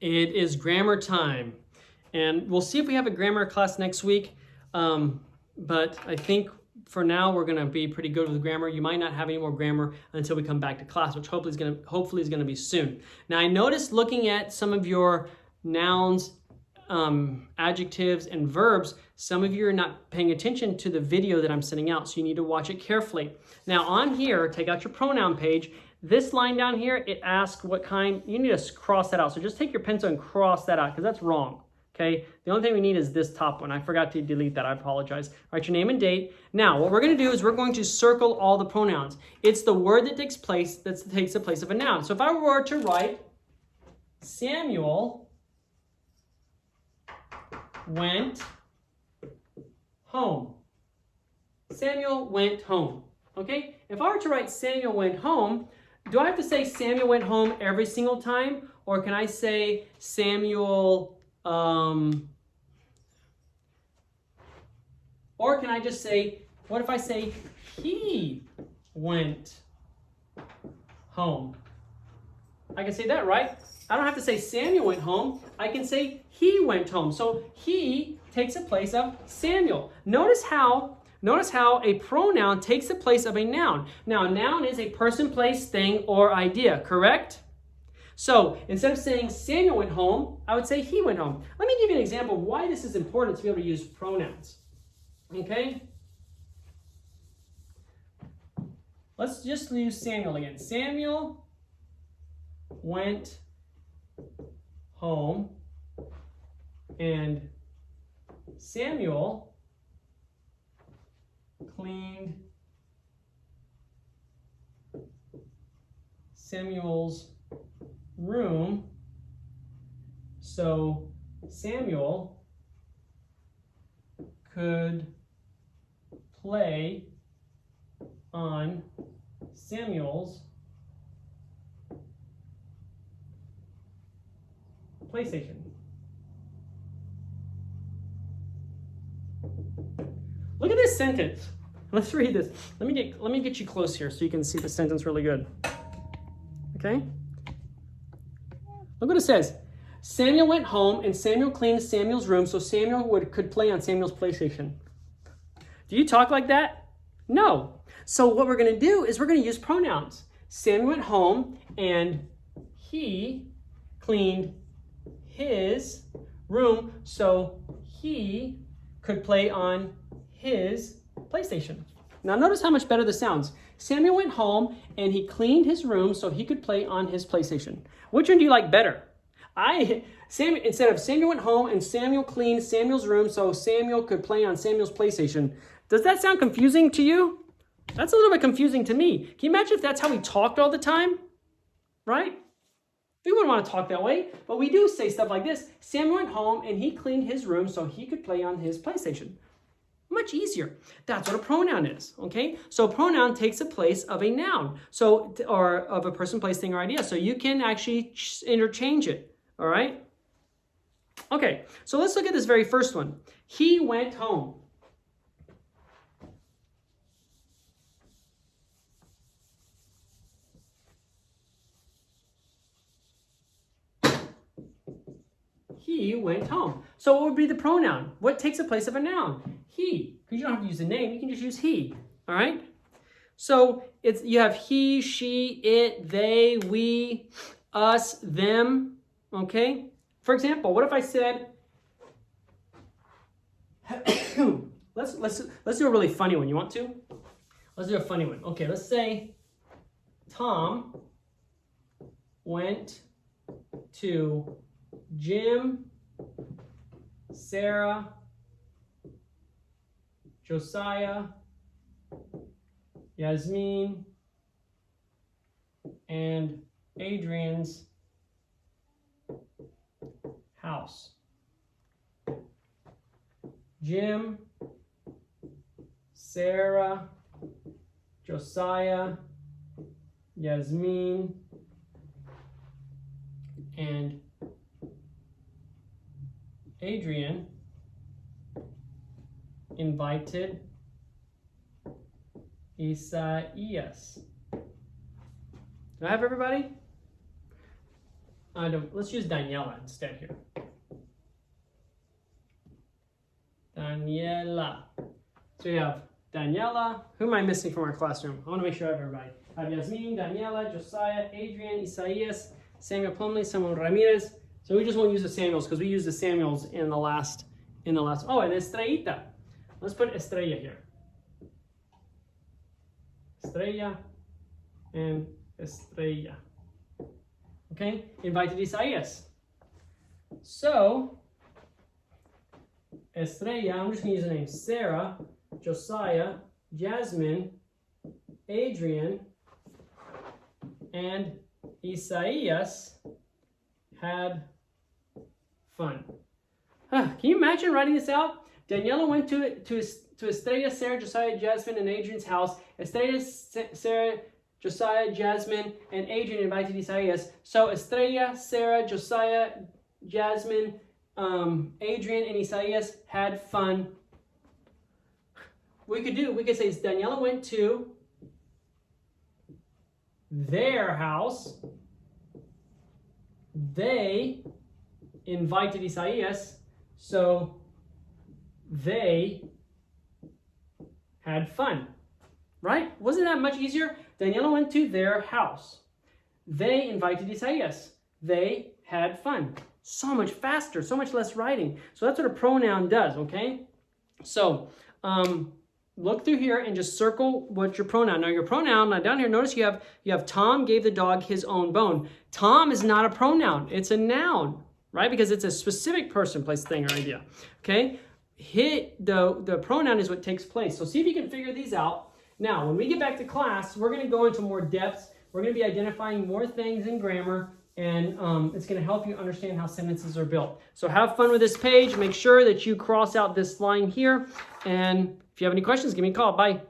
It is grammar time, and we'll see if we have a grammar class next week. But I think for now we're going to be pretty good with grammar. You might not have any more grammar until we come back to class, which hopefully is going to be soon. Now I noticed looking at some of your nouns, adjectives, and verbs, some of you are not paying attention to the video that I'm sending out, so you need to watch it carefully. Now on here, take out your pronoun page. This line down here, it asks what kind. You need to cross that out. So just take your pencil and cross that out because that's wrong. Okay, the only thing we need is this top one. I forgot to delete that. I apologize. Write your name and date. Now, what we're going to do is we're going to circle all the pronouns. It's the word that takes the place of a noun. So if I were to write Samuel went home. Samuel went home. Okay? If I were to write Samuel went home, do I have to say Samuel went home every single time? Or can I say Samuel, or can I just say, what if I say he went home? I can say that, right? I don't have to say Samuel went home. I can say he went home. So he takes the place of Samuel. Notice how a pronoun takes the place of a noun. Now, a noun is a person, place, thing, or idea, correct? So instead of saying Samuel went home, I would say he went home. Let me give you an example of why this is important to be able to use pronouns. Okay? Let's just use Samuel again. Samuel went home, and Samuel cleaned Samuel's room so Samuel could play on Samuel's PlayStation. Look at this sentence. Let's read this. Let me get you close here so you can see the sentence really good. Okay? Look what it says. Samuel went home and Samuel cleaned Samuel's room so Samuel could play on Samuel's PlayStation. Do you talk like that? No. So what we're going to do is we're going to use pronouns. Samuel went home and he cleaned his room so he could play on his PlayStation. Now notice how much better this sounds. Samuel went home and he cleaned his room so he could play on his PlayStation. Which one do you like better? Instead of Samuel went home and Samuel cleaned Samuel's room so Samuel could play on Samuel's PlayStation. Does that sound confusing to you? That's a little bit confusing to me. Can you imagine if that's how we talked all the time? Right? We wouldn't want to talk that way, but we do say stuff like this. Samuel went home and he cleaned his room so he could play on his PlayStation. Much easier. That's what a pronoun is, okay? So a pronoun takes the place of a noun, or of a person, place, thing, or idea. So you can actually interchange it, all right? Okay, so let's look at this very first one. He went home. He went home. So what would be the pronoun? What takes the place of a noun? He. Because you don't have to use a name. You can just use he. All right? So you have he, she, it, they, we, us, them. Okay? For example, what if I said, let's do a really funny one. You want to? Let's do a funny one. Okay, let's say Tom went to Jim, Sarah, Josiah, Yasmin, and Adrian's house. Jim, Sarah, Josiah, Yasmin, and Adrian invited Isaias. Do I have everybody? let's use Daniela instead here. Daniela. So we have Daniela. Who am I missing from our classroom? I want to make sure I have everybody. I have Yasmin, Daniela, Josiah, Adrian, Isaias, Samuel Plumley, Samuel Ramirez. So we just won't use the Samuels because we used the Samuels in the last. Oh, and Estrellita. Let's put Estrella here. Estrella and Estrella. Okay, invited Isaias. So, Estrella, I'm just going to use the name Sarah, Josiah, Jasmine, Adrian, and Isaias had fun. Can you imagine writing this out? Daniela went to Estrella, Sarah, Josiah, Jasmine, and Adrian's house. Estrella, Sarah, Josiah, Jasmine, and Adrian invited Isaias. So Estrella, Sarah, Josiah, Jasmine, Adrian, and Isaias had fun. We could say Daniela went to their house. They invited Isaias, so they had fun. Right? Wasn't that much easier? Daniela went to their house. They invited Isaias. They had fun. So much faster, so much less writing. So that's what a pronoun does, okay? So look through here and just circle what's your pronoun. Now your pronoun, now down here, notice you have Tom gave the dog his own bone. Tom is not a pronoun. It's a noun, right? Because it's a specific person, place, thing, or idea, okay? The pronoun is what takes place. So see if you can figure these out. Now, when we get back to class, we're going to go into more depths. We're going to be identifying more things in grammar, and it's going to help you understand how sentences are built. So have fun with this page. Make sure that you cross out this line here. And if you have any questions, give me a call. Bye.